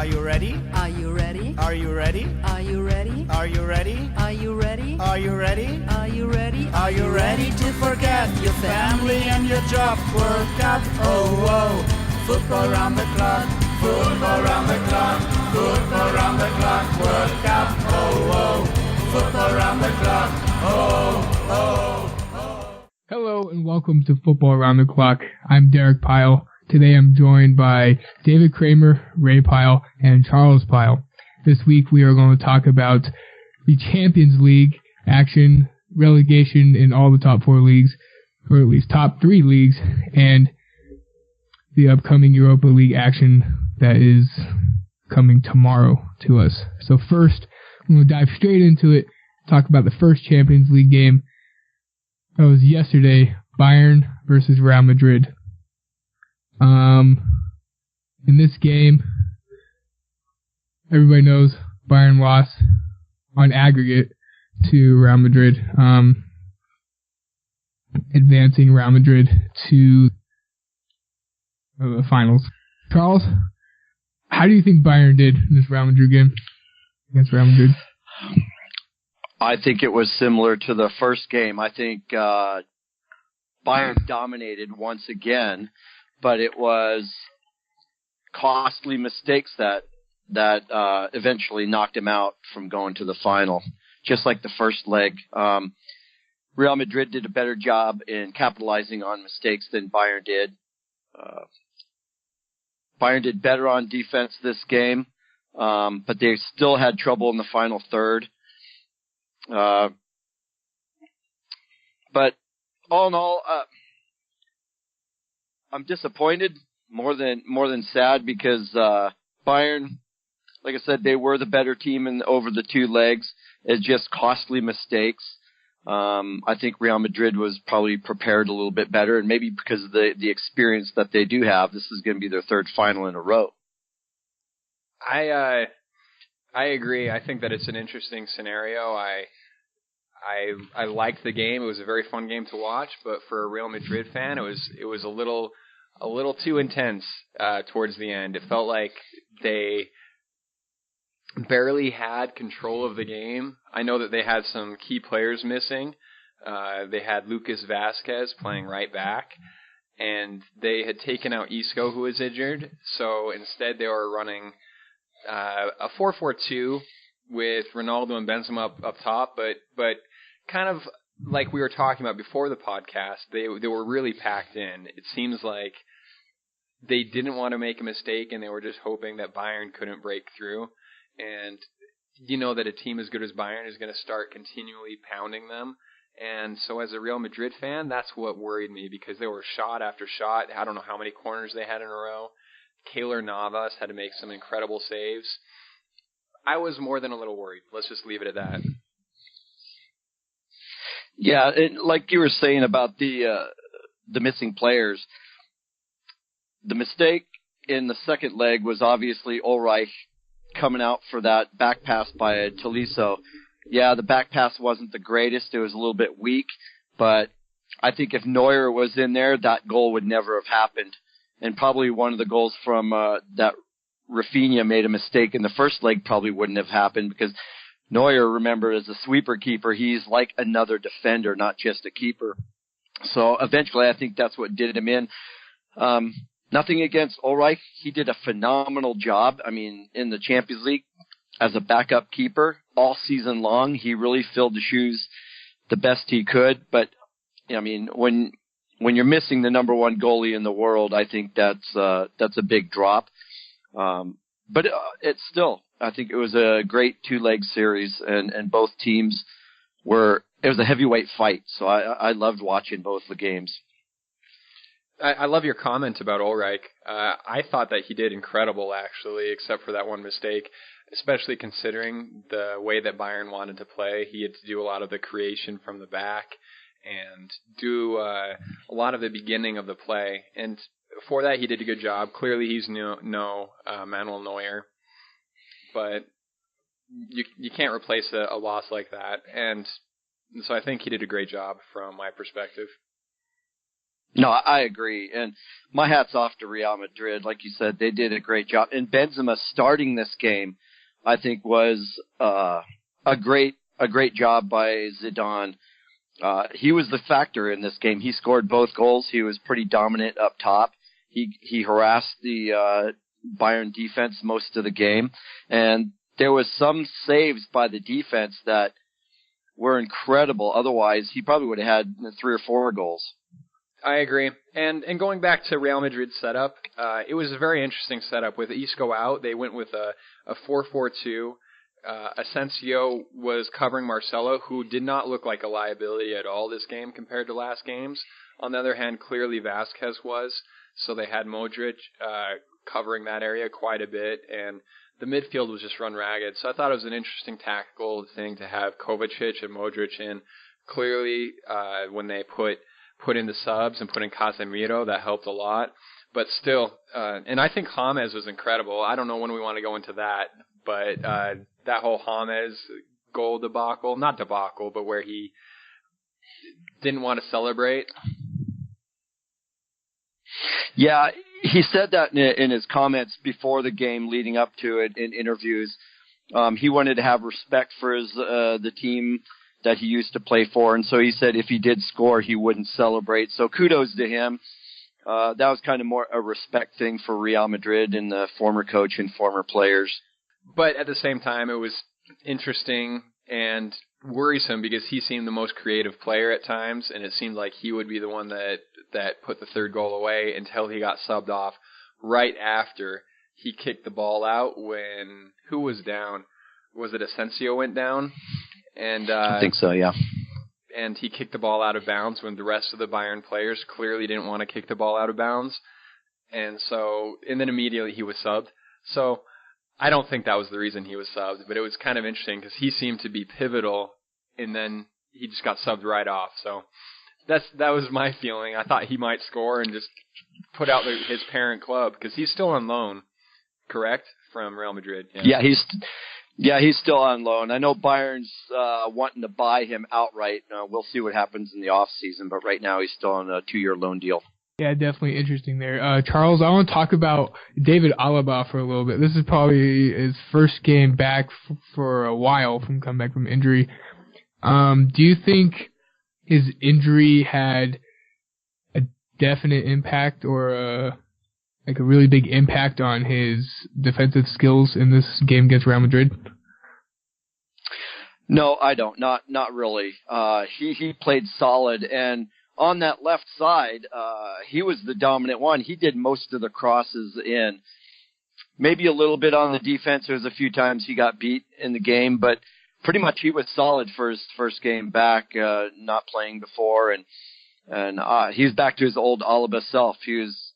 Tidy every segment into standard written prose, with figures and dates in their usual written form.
Are you ready? Are you ready? Are you ready? Are you ready? Are you ready? Are you ready? Are you ready? Are you ready? Are you ready to forget your family and your job? World Cup, oh, oh. Football round the clock. Football round the clock. Football round the clock. World Cup, oh, oh. Football round the clock. Oh, oh, oh. Hello and welcome to Football Around the Clock. I'm Derek Pyle. Today I'm joined by David Kramer, Ray Pyle, and Charles Pyle. This week we are going to talk about the Champions League action, relegation in all the top 4 leagues, or at least top 3 leagues, and the upcoming Europa League action that is coming tomorrow to us. So first, I'm going to dive straight into it, talk about the first Champions League game. That was yesterday, Bayern versus Real Madrid. In this game, everybody knows Bayern lost on aggregate to Real Madrid, advancing Real Madrid to the finals. Charles, how do you think Bayern did in this Real Madrid game against Real Madrid? I think it was similar to the first game. I think Bayern dominated once again, but it was costly mistakes that eventually knocked him out from going to the final, just like the first leg. Real Madrid did a better job in capitalizing on mistakes than Bayern did. Bayern did better on defense this game, but they still had trouble in the final third. But all in all, I'm disappointed more than sad because Bayern, like I said, they were the better team over the 2 legs. It's just costly mistakes. I think Real Madrid was probably prepared a little bit better, and maybe because of the experience that they do have, this is going to be their 3rd final in a row. I agree. I think that it's an interesting scenario. I liked the game. It was a very fun game to watch, but for a Real Madrid fan, it was a little too intense towards the end. It felt like they barely had control of the game. I know that they had some key players missing. They had Lucas Vazquez playing right back, and they had taken out Isco, who was injured. So instead, they were running a 4-4-2 with Ronaldo and Benzema up top, but kind of like we were talking about before the podcast, they were really packed in. It seems like they didn't want to make a mistake, and they were just hoping that Bayern couldn't break through. And you know that a team as good as Bayern is going to start continually pounding them. And so as a Real Madrid fan, that's what worried me, because they were shot after shot. I don't know how many corners they had in a row. Keylor Navas had to make some incredible saves. I was more than a little worried. Let's just leave it at that. Yeah, like you were saying about the missing players, the mistake in the second leg was obviously Ulreich coming out for that back pass by Tolisso. Yeah, the back pass wasn't the greatest. It was a little bit weak, but I think if Neuer was in there, that goal would never have happened. And probably one of the goals from that Rafinha made a mistake in the first leg probably wouldn't have happened, because Neuer, remember, is a sweeper keeper. He's like another defender, not just a keeper. So eventually I think that's what did him in. Nothing against Ulreich. He did a phenomenal job. I mean, in the Champions League as a backup keeper all season long, he really filled the shoes the best he could. But, I mean, when you're missing the number 1 goalie in the world, I think that's a big drop. But it's still, I think it was a great 2-leg series, and both teams it was a heavyweight fight. So I loved watching both the games. I love your comment about Ulreich. I thought that he did incredible, actually, except for that one mistake, especially considering the way that Bayern wanted to play. He had to do a lot of the creation from the back and do a lot of the beginning of the play. And for that, he did a good job. Clearly, he's no Manuel Neuer, but you can't replace a loss like that. And so I think he did a great job from my perspective. No, I agree. And my hat's off to Real Madrid. Like you said, they did a great job. And Benzema starting this game, I think, was a great job by Zidane. He was the factor in this game. He scored both goals. He was pretty dominant up top. He harassed the Bayern defense most of the game. And there was some saves by the defense that were incredible. Otherwise, he probably would have had 3 or 4 goals. I agree. And going back to Real Madrid's setup, it was a very interesting setup. With Isco out, they went with a 4-4-2. Asensio was covering Marcelo, who did not look like a liability at all this game compared to last games. On the other hand, clearly Vasquez was, so they had Modric covering that area quite a bit, and the midfield was just run ragged. So I thought it was an interesting tactical thing to have Kovacic and Modric in. Clearly, when they put in the subs and put in Casemiro, that helped a lot. But still, and I think James was incredible. I don't know when we want to go into that, but that whole James goal debacle, not debacle, but where he didn't want to celebrate. Yeah, he said that in his comments before the game, leading up to it, in interviews. He wanted to have respect for the team that he used to play for, and so he said if he did score, he wouldn't celebrate. So kudos to him. That was kind of more a respect thing for Real Madrid and the former coach and former players. But at the same time, it was interesting and worrisome because he seemed the most creative player at times, and it seemed like he would be the one that put the third goal away until he got subbed off right after he kicked the ball out when who was down? Was it Asensio went down? And I think so, yeah. And he kicked the ball out of bounds when the rest of the Bayern players clearly didn't want to kick the ball out of bounds. And then immediately he was subbed. So I don't think that was the reason he was subbed, but it was kind of interesting because he seemed to be pivotal, and then he just got subbed right off. So that was my feeling. I thought he might score and just put out his parent club because he's still on loan, correct, from Real Madrid. Yeah, he's still on loan. I know Bayern's wanting to buy him outright. We'll see what happens in the off season, but right now he's still on a 2-year loan deal. Yeah, definitely interesting there. Charles, I want to talk about David Alaba for a little bit. This is probably his first game back for a while from comeback from injury. Do you think his injury had a definite impact or a really big impact on his defensive skills in this game against Real Madrid? No, I don't. Not really. He played solid, and on that left side, he was the dominant one. He did most of the crosses in. Maybe a little bit on the defense. There was a few times he got beat in the game, but pretty much he was solid for his first game back, not playing before, and he's back to his old Alaba self. He was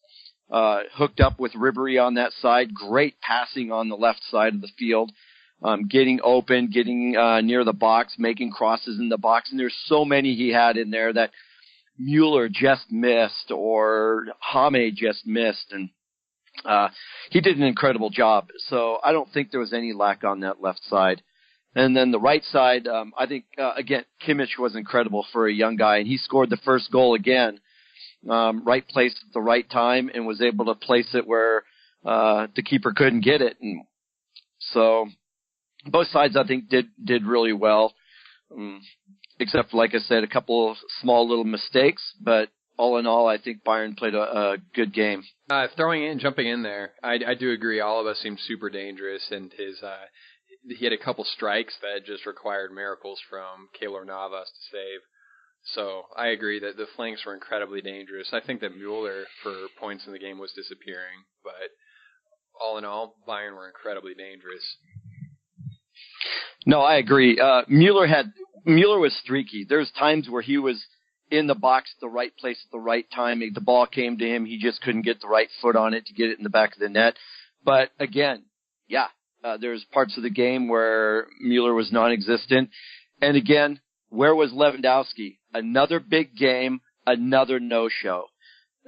hooked up with Ribery on that side. Great passing on the left side of the field, getting open, getting near the box, making crosses in the box. And there's so many he had in there that Mueller just missed or James just missed. And he did an incredible job. So I don't think there was any lack on that left side. And then the right side, I think, again, Kimmich was incredible for a young guy. And he scored the first goal again. Right place at the right time, and was able to place it where the keeper couldn't get it. And so both sides, I think, did really well, except, like I said, a couple of small little mistakes. But all in all, I think Bayern played a good game. Jumping in there, I do agree. Alaba seemed super dangerous, and he had a couple strikes that just required miracles from Keylor Navas to save. So I agree that the flanks were incredibly dangerous. I think that Mueller, for points in the game, was disappearing. But all in all, Bayern were incredibly dangerous. No, I agree. Mueller was streaky. There's times where he was in the box at the right place at the right time. The ball came to him. He just couldn't get the right foot on it to get it in the back of the net. But again, there's parts of the game where Mueller was non-existent. And again, where was Lewandowski? Another big game, another no-show.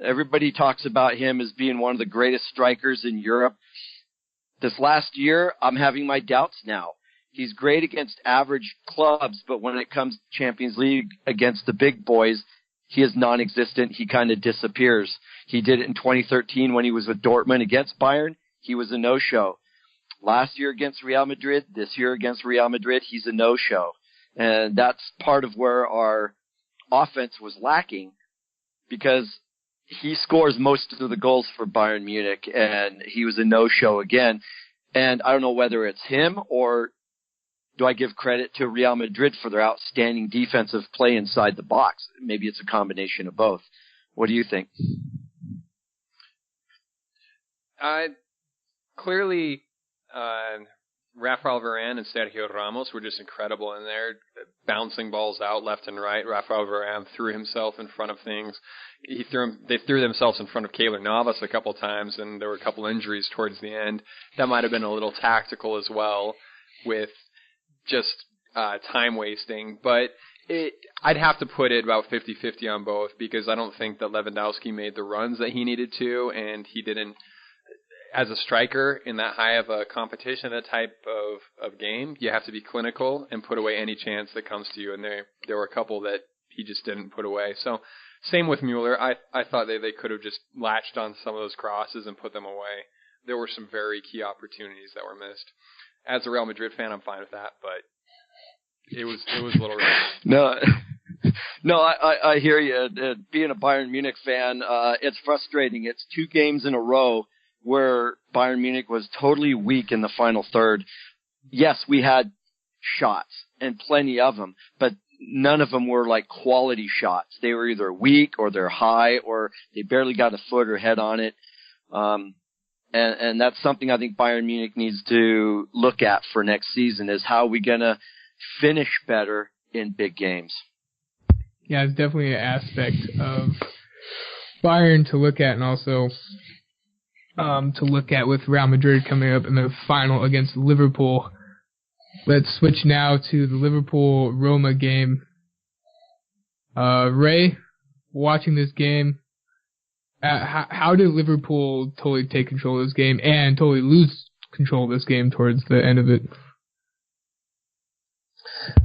Everybody talks about him as being one of the greatest strikers in Europe. This last year, I'm having my doubts now. He's great against average clubs, but when it comes to Champions League against the big boys, he is non-existent. He kind of disappears. He did it in 2013 when he was with Dortmund against Bayern. He was a no-show. Last year against Real Madrid, this year against Real Madrid, he's a no-show. And that's part of where our offense was lacking, because he scores most of the goals for Bayern Munich, and he was a no-show again. And I don't know whether it's him, or do I give credit to Real Madrid for their outstanding defensive play inside the box? Maybe it's a combination of both. What do you think? Clearly, Rafael Varane and Sergio Ramos were just incredible in there, bouncing balls out left and right. Rafael Varane threw himself in front of things. They threw themselves in front of Keylor Navas a couple times, and there were a couple injuries towards the end. That might have been a little tactical as well, with just time wasting. But I'd have to put it about 50-50 on both, because I don't think that Lewandowski made the runs that he needed to, and he didn't. As a striker in that high of a competition, that type of game, you have to be clinical and put away any chance that comes to you. And there were a couple that he just didn't put away. So same with Mueller. I thought they could have just latched on some of those crosses and put them away. There were some very key opportunities that were missed. As a Real Madrid fan, I'm fine with that, but it was a little rough. No, I hear you. Being a Bayern Munich fan, it's frustrating. It's 2 games in a row where Bayern Munich was totally weak in the final third. Yes, we had shots, and plenty of them, but none of them were like quality shots. They were either weak, or they're high, or they barely got a foot or head on it. And that's something I think Bayern Munich needs to look at for next season, is how are we going to finish better in big games. Yeah, it's definitely an aspect of Bayern to look at, and also to look at with Real Madrid coming up in the final against Liverpool. Let's switch now to the Liverpool-Roma game. Ray, watching this game, how did Liverpool totally take control of this game and totally lose control of this game towards the end of it?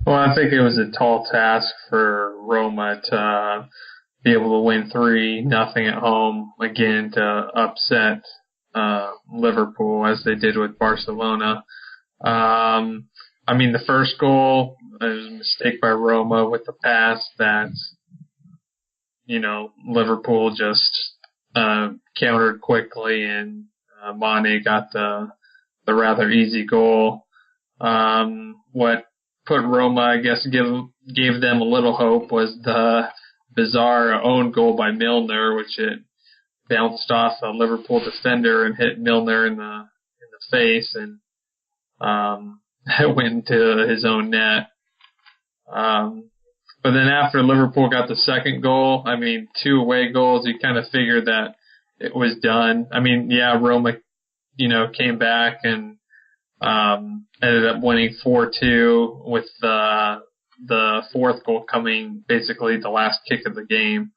Well, I think it was a tall task for Roma to be able to win 3-0 at home, again, to upset Liverpool as they did with Barcelona. I mean, the first goal was a mistake by Roma with the pass that, Liverpool just countered quickly, and Mane got the rather easy goal. What put Roma, I guess, gave them a little hope was the bizarre own goal by Milner, which it bounced off a Liverpool defender and hit Milner in the face, and it went into his own net. But then after Liverpool got the second goal, 2 away goals, you kind of figured that it was done. Roma, came back and ended up winning 4-2 with the fourth goal coming basically the last kick of the game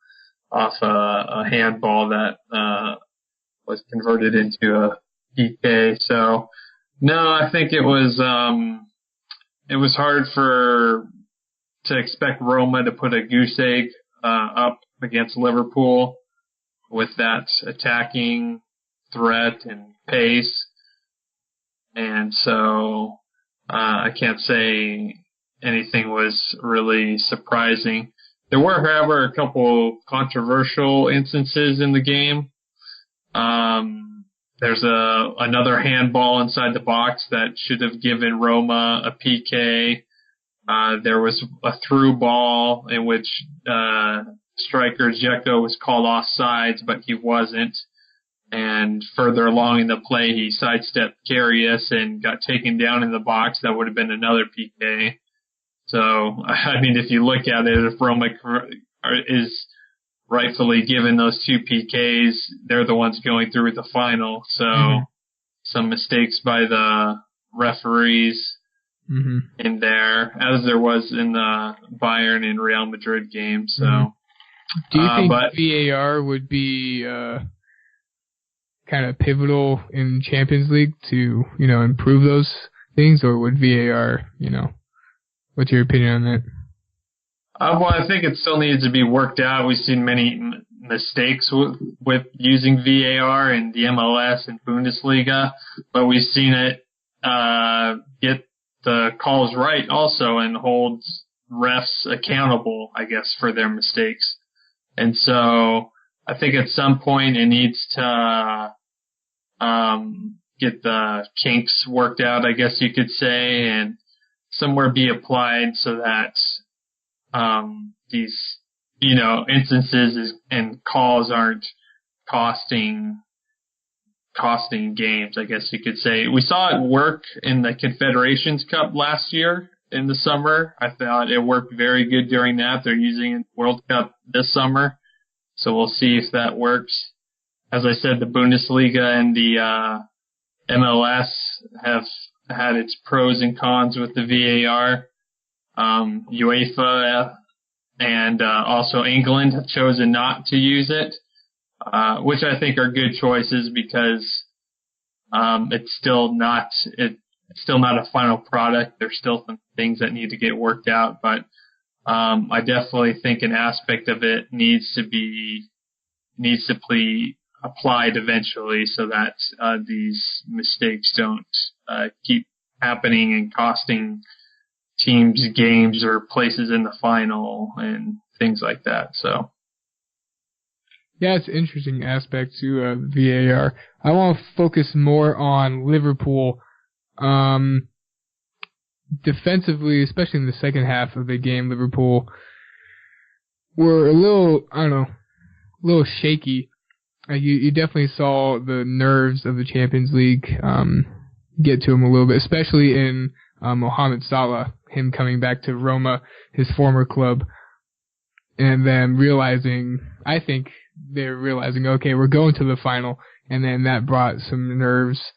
off a handball that was converted into a PK. So, no, I think it was hard to expect Roma to put a goose egg up against Liverpool with that attacking threat and pace. And so I can't say anything was really surprising. There were, however, a couple controversial instances in the game. There's another handball inside the box that should have given Roma a PK. There was a through ball in which striker Dzeko was called offsides, but he wasn't. And further along in the play, he sidestepped Karius and got taken down in the box. That would have been another PK. So, if you look at it, if Roma is rightfully given those 2 PKs, they're the ones going through the final. So, some mistakes by the referees in there, as there was in the Bayern and Real Madrid game. So, do you think VAR would be kind of pivotal in Champions League to, improve those things, or would VAR, what's your opinion on that? Well, I think it still needs to be worked out. We've seen many mistakes with using VAR in the MLS and Bundesliga, but we've seen it get the calls right also and holds refs accountable, I guess, for their mistakes. And so I think at some point it needs to get the kinks worked out, I guess you could say, and somewhere be applied so that these, instances and calls aren't costing games, I guess you could say. We saw it work in the Confederations Cup last year in the summer. I thought it worked very good during that. They're using it in the World Cup this summer, so we'll see if that works. As I said, the Bundesliga and the MLS have had its pros and cons with the VAR. UEFA and also England have chosen not to use it, which I think are good choices because it's still not a final product. There's still some things that need to get worked out, but I definitely think an aspect of it needs to be applied eventually so that these mistakes don't keep happening and costing teams games or places in the final and things like that. So yeah, it's an interesting aspect to VAR. I want to focus more on Liverpool. Defensively, especially in the second half of the game, Liverpool were a little shaky. You definitely saw the nerves of the Champions League get to him a little bit, especially in Mohamed Salah, him coming back to Roma, his former club, and then I think they're realizing, okay, we're going to the final, and then that brought some nerves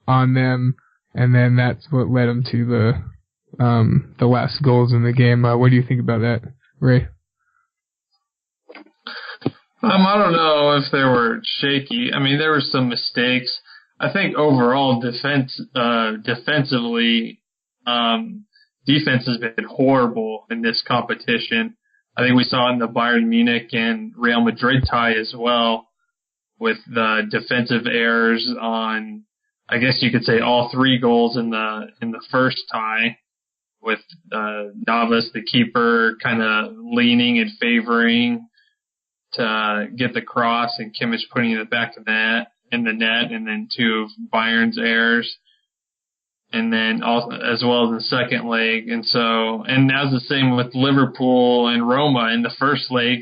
on them, and then that's what led them to the last goals in the game. What do you think about that, Ray? I don't know if they were shaky. I mean, there were some mistakes. I think overall defensively, defense has been horrible in this competition. I think we saw in the Bayern Munich and Real Madrid tie as well, with the defensive errors on, I guess you could say, all three goals in the first tie, with Navas, the keeper, kind of leaning and favoring to get the cross, and Kimmich putting it back in the net, and then two of Bayern's errors, and then also, as well as the second leg. And that's the same with Liverpool and Roma. In the first leg,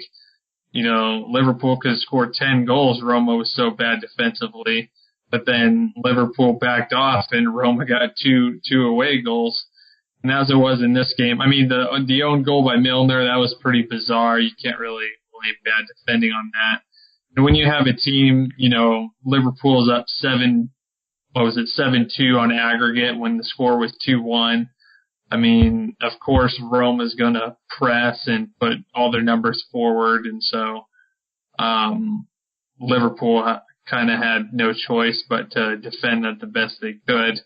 Liverpool could have scored 10 goals. Roma was so bad defensively, but then Liverpool backed off and Roma got two away goals. And as it was in this game, I mean, the own goal by Milner, that was pretty bizarre. You can't really blame bad defending on that. And when you have a team, Liverpool's up 7-2 on aggregate when the score was 2-1. I mean, of course, Roma's going to press and put all their numbers forward. And so Liverpool kind of had no choice but to defend at the best they could.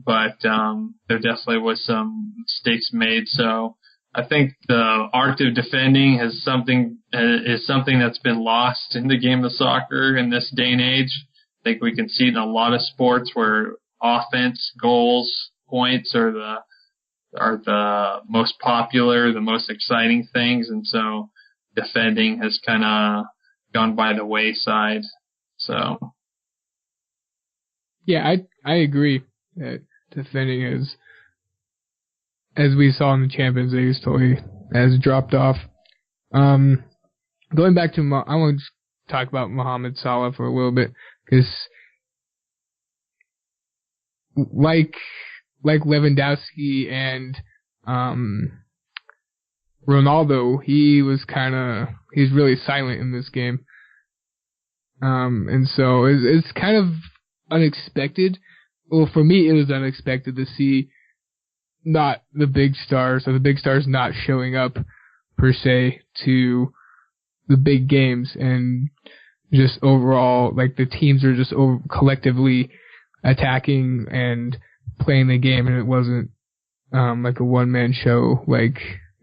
But there definitely was some mistakes made. So I think the art of defending is something that's been lost in the game of soccer in this day and age. I think we can see it in a lot of sports where offense, goals, points are the most popular, the most exciting things, and so defending has kind of gone by the wayside. So yeah, I agree that defending is, as we saw in the Champions League, totally has dropped off. Going back to, I want to talk about Mohamed Salah for a little bit, because like Lewandowski and Ronaldo, he's really silent in this game. And so it's kind of unexpected. Well, for me, it was unexpected to see not the big stars, or the big stars not showing up per se to the big games, and just overall, like, the teams are just collectively attacking and playing the game, and it wasn't like a one-man show like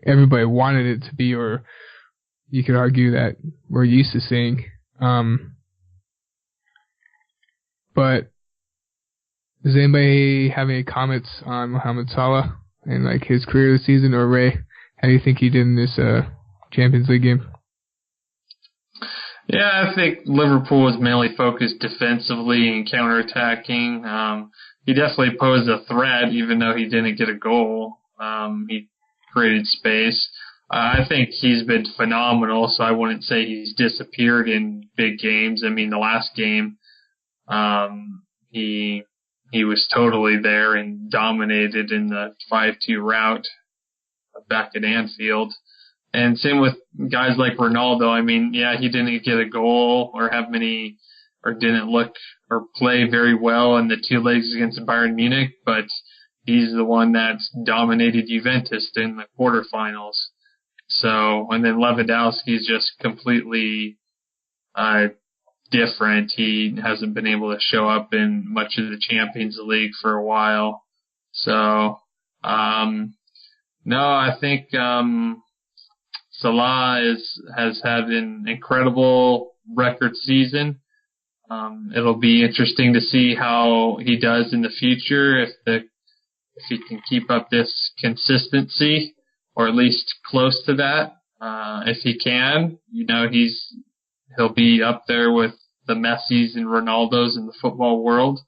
everybody wanted it to be, or you could argue that we're used to seeing. But does anybody have any comments on Mohamed Salah and like his career this season, or Ray, how do you think he did in this Champions League game? Yeah, I think Liverpool was mainly focused defensively and counterattacking. He definitely posed a threat, even though he didn't get a goal. He created space. I think he's been phenomenal, so I wouldn't say he's disappeared in big games. I mean, the last game, he was totally there and dominated in the 5-2 rout back at Anfield. And same with guys like Ronaldo. I mean, yeah, he didn't get a goal or didn't look or play very well in the 2 legs against Bayern Munich, but he's the one that's dominated Juventus in the quarterfinals. So, and then Lewandowski's just completely different. He hasn't been able to show up in much of the Champions League for a while. So, no, I think Salah has had an incredible record season. It'll be interesting to see how he does in the future, if he can keep up this consistency, or at least close to that. If he can, he'll be up there with the Messis and Ronaldos in the football world.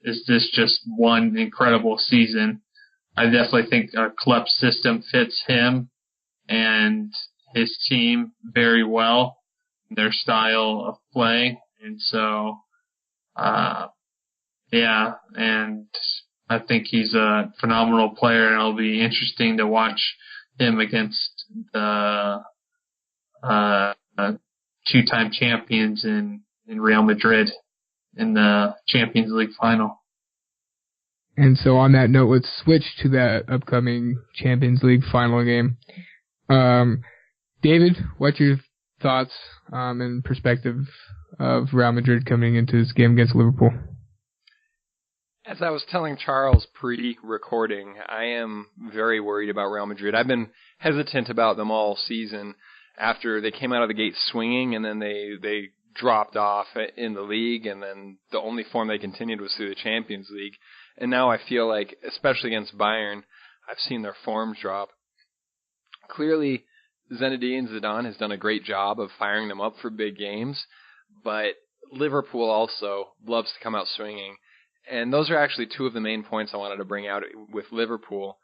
Is this just one incredible season? I definitely think Klopp's system fits him and his team very well, their style of play. And so, and I think he's a phenomenal player, and it'll be interesting to watch him against the 2-time champions in Real Madrid in the Champions League final. And so on that note, let's switch to that upcoming Champions League final game. David, what's your thoughts and perspective of Real Madrid coming into this game against Liverpool? As I was telling Charles pre-recording, I am very worried about Real Madrid. I've been hesitant about them all season after they came out of the gate swinging, and then they dropped off in the league, and then the only form they continued was through the Champions League. And now I feel like, especially against Bayern, I've seen their forms drop. Clearly, Zinedine Zidane has done a great job of firing them up for big games, but Liverpool also loves to come out swinging. And those are actually 2 of the main points I wanted to bring out with Liverpool.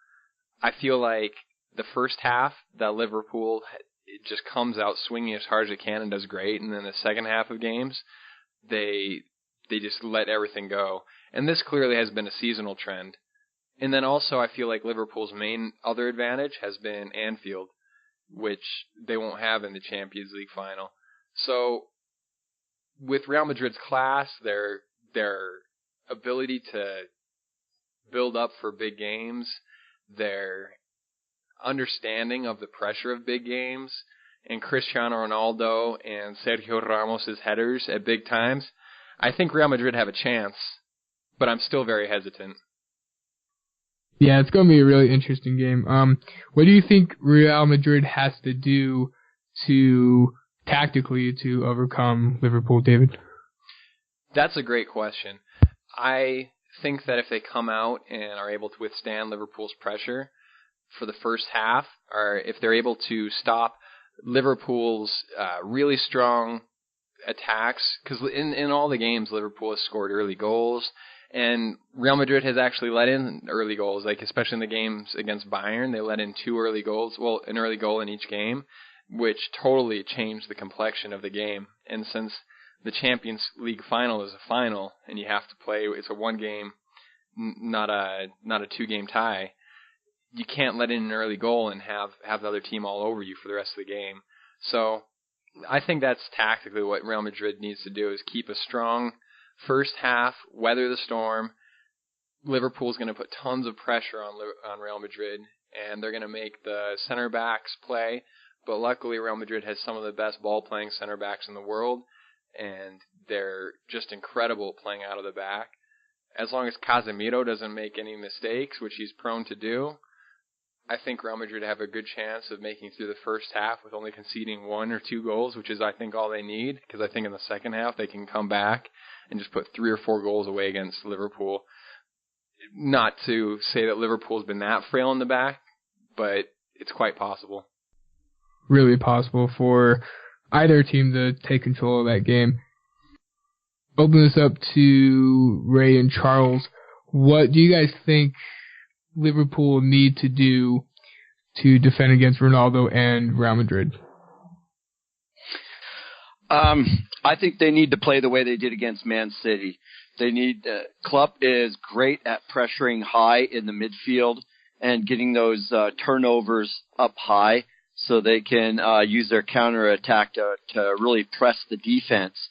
I feel like the first half, that Liverpool it just comes out swinging as hard as it can and does great, and then the second half of games, they just let everything go. And this clearly has been a seasonal trend. And then also I feel like Liverpool's main other advantage has been Anfield, which they won't have in the Champions League final. So with Real Madrid's class, their ability to build up for big games, their understanding of the pressure of big games, and Cristiano Ronaldo and Sergio Ramos' headers at big times, I think Real Madrid have a chance, but I'm still very hesitant. Yeah, it's going to be a really interesting game. What do you think Real Madrid has to do tactically to overcome Liverpool, David? That's a great question. I think that if they come out and are able to withstand Liverpool's pressure for the first half, or if they're able to stop Liverpool's really strong attacks, because in all the games Liverpool has scored early goals, and Real Madrid has actually let in early goals, like especially in the games against Bayern, they let in 2 early goals, well, an early goal in each game, which totally changed the complexion of the game. And since the Champions League final is a final, and you have to play, it's a 1 game, not a 2-game tie, you can't let in an early goal and have the other team all over you for the rest of the game. So I think that's tactically what Real Madrid needs to do, is keep a strong first half, weather the storm. Liverpool's going to put tons of pressure on Real Madrid, and they're going to make the center backs play. But luckily, Real Madrid has some of the best ball-playing center backs in the world, and they're just incredible playing out of the back. as long as Casemiro doesn't make any mistakes, which he's prone to do, I think Real Madrid have a good chance of making through the first half with only conceding 1 or 2 goals, which is, I think, all they need, because I think in the second half they can come back and just put 3 or 4 goals away against Liverpool. Not to say that Liverpool's been that frail in the back, but it's quite possible. Really possible for either team to take control of that game. Open this up to Ray and Charles. What do you guys think Liverpool need to do to defend against Ronaldo and Real Madrid? I think they need to play the way they did against Man City. They need Klopp is great at pressuring high in the midfield and getting those turnovers up high so they can use their counterattack to really press the defense.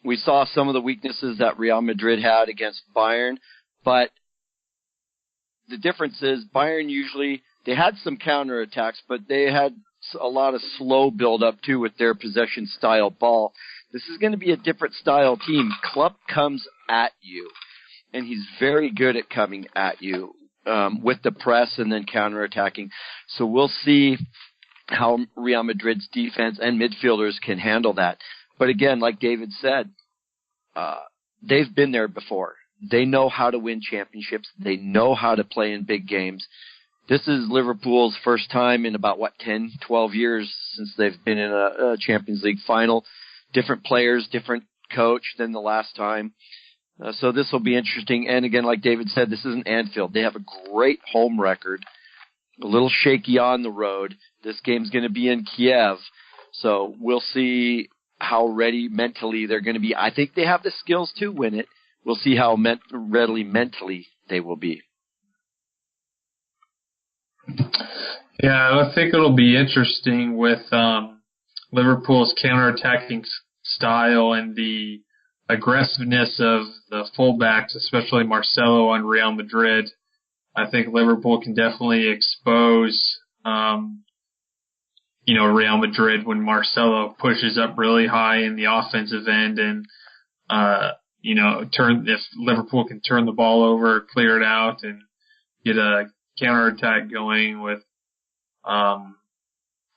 We saw some of the weaknesses that Real Madrid had against Bayern, but the difference is Bayern usually, they had some counterattacks, but they had a lot of slow build-up too with their possession-style ball. This is going to be a different style team. Klopp comes at you, and he's very good at coming at you with the press and then counterattacking. So we'll see how Real Madrid's defense and midfielders can handle that. But again, like David said, they've been there before. They know how to win championships. They know how to play in big games. This is Liverpool's first time in about, 10, 12 years since they've been in a Champions League final. Different players, different coach than the last time. So this will be interesting. And again, like David said, this isn't Anfield. They have a great home record, a little shaky on the road. This game's going to be in Kiev. So we'll see how ready mentally they're going to be. I think they have the skills to win it. We'll see how readily mentally they will be. Yeah, I think it'll be interesting with Liverpool's counterattacking style and the aggressiveness of the fullbacks, especially Marcelo on Real Madrid. I think Liverpool can definitely expose, Real Madrid when Marcelo pushes up really high in the offensive end and, if Liverpool can turn the ball over, clear it out, and get a counterattack going with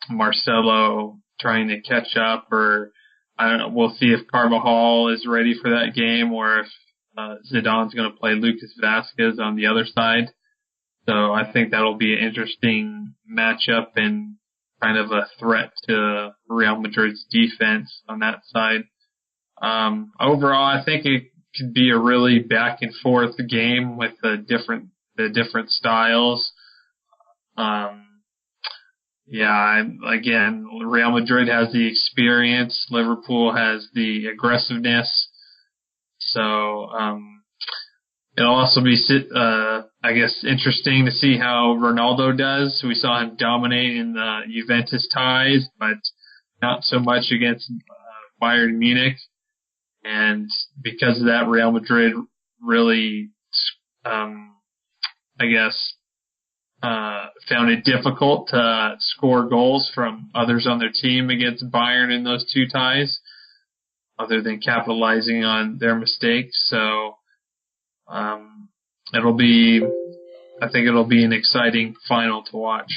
Marcelo trying to catch up, or I don't know. We'll see if Carvajal is ready for that game, or if Zidane's going to play Lucas Vazquez on the other side. So I think that'll be an interesting matchup and kind of a threat to Real Madrid's defense on that side. Overall, I think it could be a really back and forth game with the different styles. Again, Real Madrid has the experience. Liverpool has the aggressiveness. So, it'll also be, interesting to see how Ronaldo does. We saw him dominate in the Juventus ties, but not so much against Bayern Munich. And because of that, Real Madrid really, found it difficult to score goals from others on their team against Bayern in those 2 ties, other than capitalizing on their mistakes. So, I think it'll be an exciting final to watch.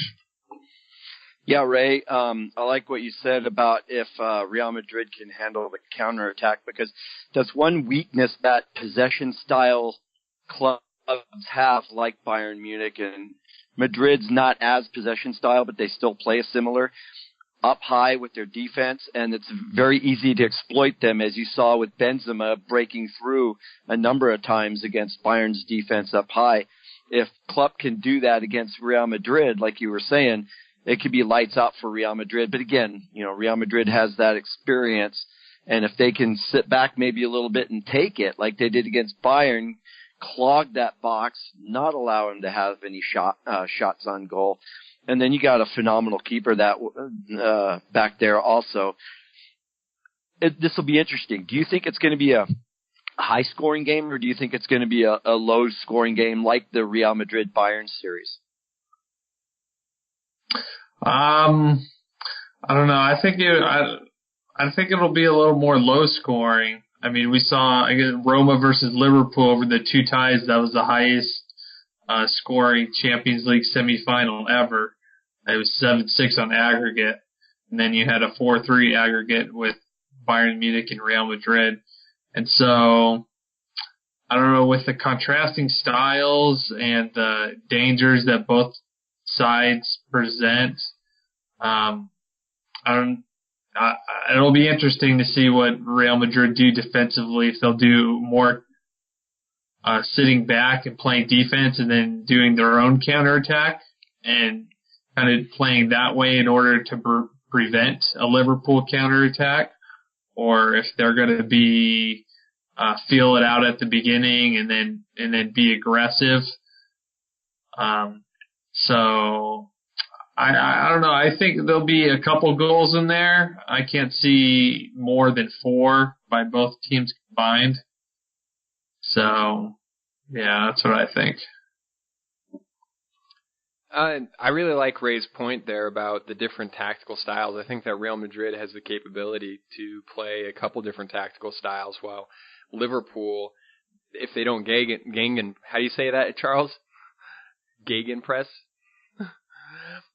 Yeah, Ray, I like what you said about if Real Madrid can handle the counterattack, because that's one weakness that possession-style clubs have, like Bayern Munich, and Madrid's not as possession-style, but they still play a similar up high with their defense, and it's very easy to exploit them, as you saw with Benzema breaking through a number of times against Bayern's defense up high. If Klopp can do that against Real Madrid, like you were saying, it could be lights out for Real Madrid. But again, Real Madrid has that experience, and if they can sit back maybe a little bit and take it, like they did against Bayern, clog that box, not allow him to have any shots on goal, and then you got a phenomenal keeper that back there also. This will be interesting. Do you think it's going to be a high-scoring game, or do you think it's going to be a low-scoring game like the Real Madrid-Bayern series? I don't know. I think it'll be a little more low-scoring. I mean, we saw, I guess, Roma versus Liverpool over the two ties. That was the highest scoring Champions League semifinal ever. It was 7-6 on aggregate. And then you had a 4-3 aggregate with Bayern Munich and Real Madrid. And so, I don't know, with the contrasting styles and the dangers that both sides present, it'll be interesting to see what Real Madrid do defensively, if they'll do more sitting back and playing defense and then doing their own counterattack and kind of playing that way in order to prevent a Liverpool counterattack, or if they're going to be feel it out at the beginning and then be aggressive. So I don't know. I think there'll be a couple goals in there. I can't see more than 4 by both teams combined. So, yeah, that's what I think. I really like Ray's point there about the different tactical styles. I think that Real Madrid has the capability to play a couple different tactical styles, while Liverpool, if they don't Gegen, how do you say that, Charles? Gegenpress?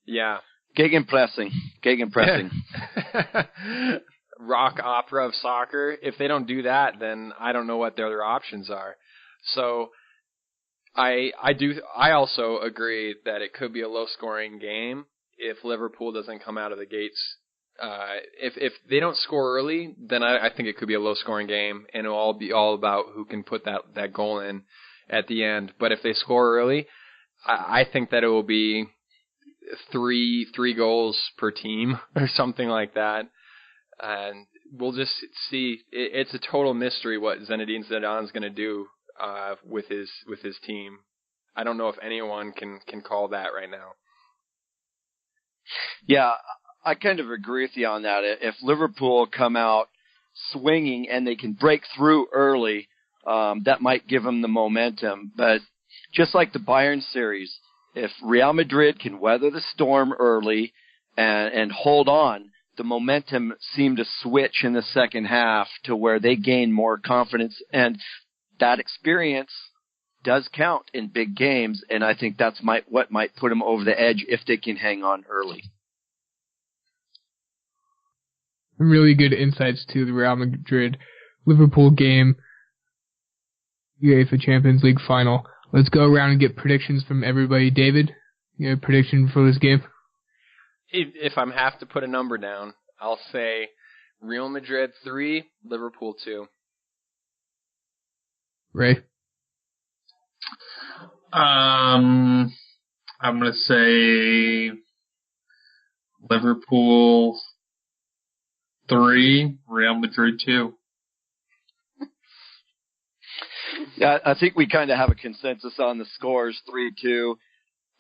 Yeah. Gegenpressing. Rock opera of soccer. If they don't do that, then I don't know what their other options are. So I also agree that it could be a low-scoring game if Liverpool doesn't come out of the gates. If they don't score early, then I think it could be a low-scoring game, and it'll all be all about who can put that goal in at the end. But if they score early, I think that it will be three goals per team or something like that, and we'll just see. It's a total mystery what Zinedine Zidane's going to do with his team. I don't know if anyone can call that right now. Yeah, I kind of agree with you on that. If Liverpool come out swinging and they can break through early, that might give them the momentum. But just like the Bayern series, if Real Madrid can weather the storm early and hold on, the momentum seemed to switch in the second half to where they gain more confidence. And that experience does count in big games, and I think that's what might put them over the edge if they can hang on early. Really good insights to the Real Madrid-Liverpool game, UEFA Champions League final. Let's go around and get predictions from everybody. David, you have a prediction for this game? If I'm have to put a number down, I'll say Real Madrid 3, Liverpool 2. Ray? I'm going to say Liverpool 3, Real Madrid 2. Yeah, I think we kind of have a consensus on the scores, 3-2.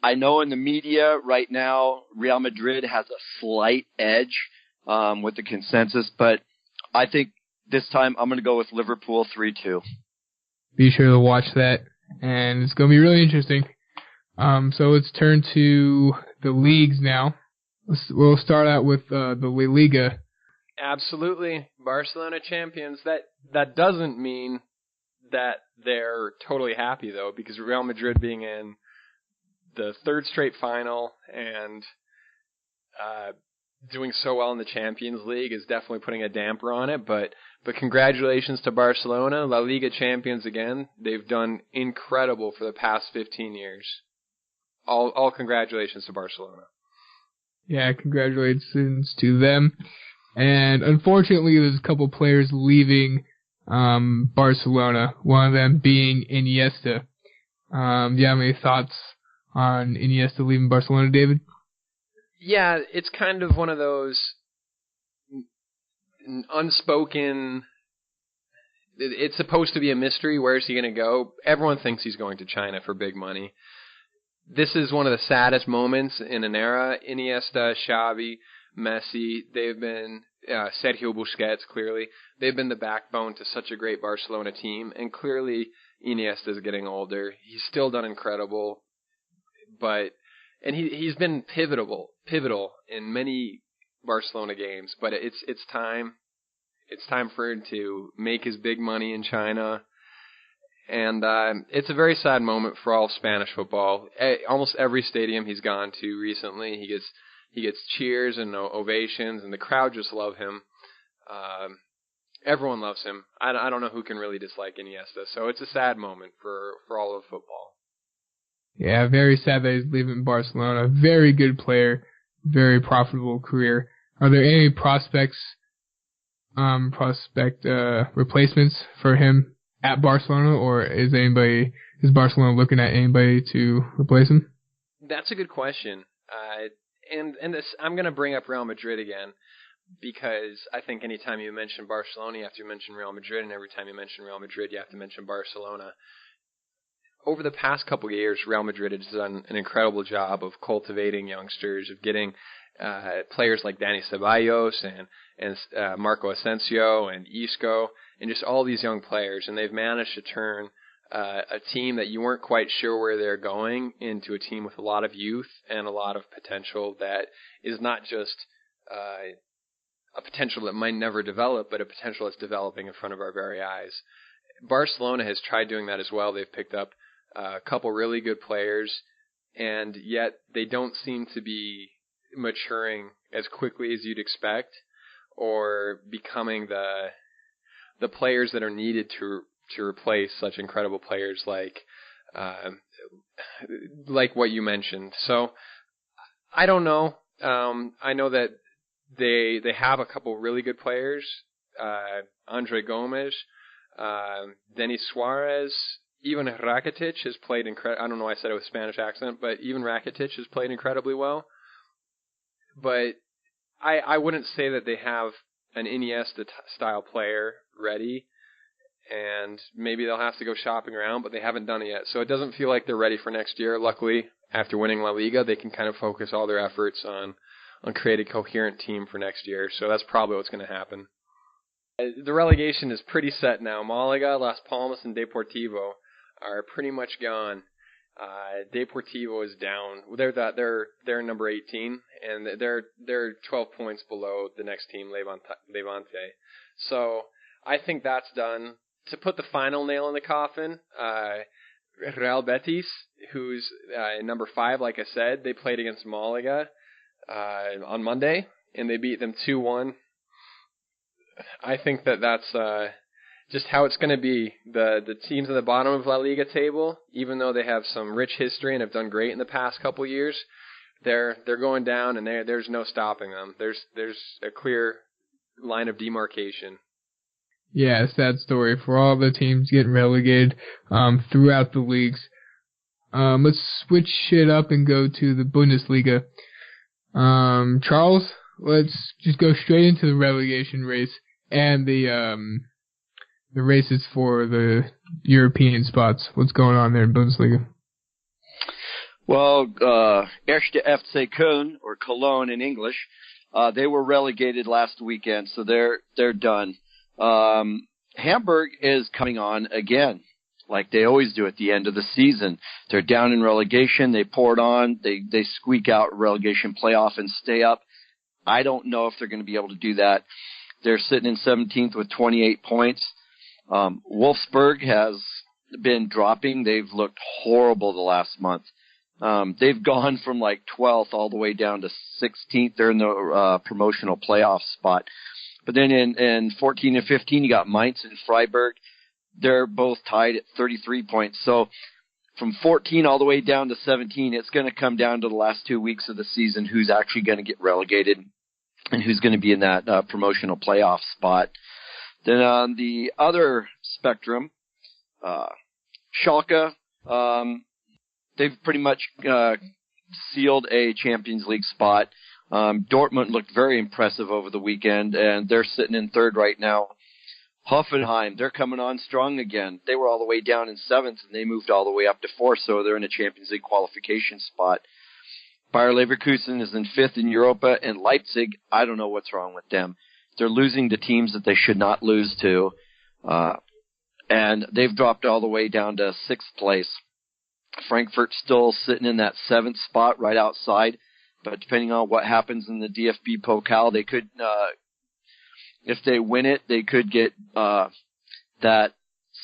I know in the media right now, Real Madrid has a slight edge with the consensus, but I think this time I'm going to go with Liverpool 3-2. Be sure to watch that, and it's going to be really interesting. So let's turn to the leagues now. We'll start out with the La Liga. Absolutely. Barcelona champions. That doesn't mean that they're totally happy, though, because Real Madrid being in the third straight final and doing so well in the Champions League is definitely putting a damper on it. But congratulations to Barcelona, La Liga champions again. They've done incredible for the past 15 years. All congratulations to Barcelona. Yeah, congratulations to them. And unfortunately, there's a couple players leaving Barcelona, one of them being Iniesta. Do you have any thoughts on Iniesta leaving Barcelona, David? Yeah, it's kind of one of those unspoken. It's supposed to be a mystery. Where's he going to go? Everyone thinks he's going to China for big money. This is one of the saddest moments in an era. Iniesta, Xavi, Messi, they've been Sergio Busquets, clearly. They've been the backbone to such a great Barcelona team, and clearly Iniesta is getting older. He's still done incredible, and he's been pivotal in many Barcelona games, but it's time. It's time for him to make his big money in China. And it's a very sad moment for all of Spanish football. Almost every stadium he's gone to recently, he gets cheers and ovations, and the crowd just love him. Everyone loves him. I don't know who can really dislike Iniesta. So it's a sad moment for all of football. Yeah, very sad that he's leaving Barcelona. Very good player, very profitable career. Are there any replacements for him at Barcelona, or is Barcelona looking at anybody to replace him? That's a good question. And this, I'm going to bring up Real Madrid again, because I think anytime you mention Barcelona, you have to mention Real Madrid, and every time you mention Real Madrid, you have to mention Barcelona. Over the past couple of years, Real Madrid has done an incredible job of cultivating youngsters, of getting players like Dani Ceballos and Marco Asensio and Isco, and just all these young players, and they've managed to turn a team that you weren't quite sure where they're going into a team with a lot of youth and a lot of potential that is not just a potential that might never develop, but a potential that's developing in front of our very eyes. Barcelona has tried doing that as well. They've picked up a couple really good players, and yet they don't seem to be maturing as quickly as you'd expect, or becoming the players that are needed to replace such incredible players like what you mentioned. So I don't know. I know that they have a couple really good players. Andre Gomes, Denis Suarez, even Rakitic has played I don't know why I said it with a Spanish accent, but even Rakitic has played incredibly well. But I wouldn't say that they have an Iniesta-style player ready, and maybe they'll have to go shopping around, but they haven't done it yet. So it doesn't feel like they're ready for next year. Luckily, after winning La Liga, they can kind of focus all their efforts on creating a coherent team for next year. So that's probably what's going to happen. The relegation is pretty set now. Malaga, Las Palmas, and Deportivo are pretty much gone. Deportivo is down. They're number 18, and they're 12 points below the next team, Levante. So I think that's done. To put the final nail in the coffin, Real Betis, who's number 5, like I said, they played against Malaga on Monday, and they beat them 2-1. I think that's just how it's going to be. The teams at the bottom of La Liga table, even though they have some rich history and have done great in the past couple years, they're going down, and there's no stopping them. There's a clear line of demarcation. Yeah, sad story for all the teams getting relegated throughout the leagues. Let's switch it up and go to the Bundesliga. Charles, let's just go straight into the relegation race and the races for the European spots. What's going on there in Bundesliga? Well, Erste FC Köln, or Cologne in English, they were relegated last weekend, so they're done. Hamburg is coming on again, like they always do at the end of the season. They're down in relegation. They pour it on. They squeak out relegation playoff and stay up. I don't know if they're going to be able to do that. They're sitting in 17th with 28 points. Wolfsburg has been dropping. They've looked horrible the last month. They've gone from like 12th all the way down to 16th. They're in the promotional playoff spot. But then in 14 and 15, you got Mainz and Freiburg. They're both tied at 33 points. So from 14 all the way down to 17, it's going to come down to the last 2 weeks of the season who's actually going to get relegated and who's going to be in that promotional playoff spot. Then on the other spectrum, Schalke, they've pretty much sealed a Champions League spot. Dortmund looked very impressive over the weekend, and they're sitting in third right now. Hoffenheim, they're coming on strong again. They were all the way down in 7th, and they moved all the way up to 4th, so they're in a Champions League qualification spot. Bayer Leverkusen is in 5th in Europa, and Leipzig, I don't know what's wrong with them. They're losing to teams that they should not lose to, and they've dropped all the way down to 6th place. Frankfurt's still sitting in that 7th spot right outside, but depending on what happens in the DFB Pokal, they could If they win it, they could get that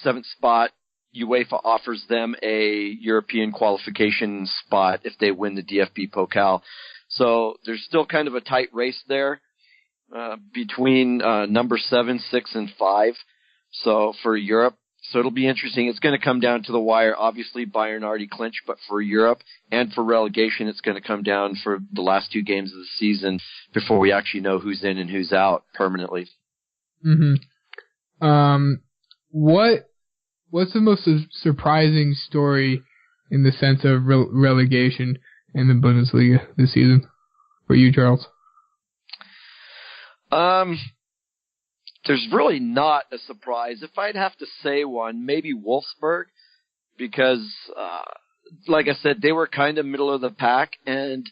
7th spot. UEFA offers them a European qualification spot if they win the DFB Pokal. So there's still kind of a tight race there between number 7, 6, and 5. So for Europe, so it'll be interesting. It's going to come down to the wire. Obviously, Bayern already clinched, but for Europe and for relegation, it's going to come down for the last 2 games of the season before we actually know who's in and who's out permanently. Mm-hmm. What's the most surprising story in the sense of relegation in the Bundesliga this season for you, Charles? There's really not a surprise. If I'd have to say one, maybe Wolfsburg, because, like I said, they were kind of middle of the pack, and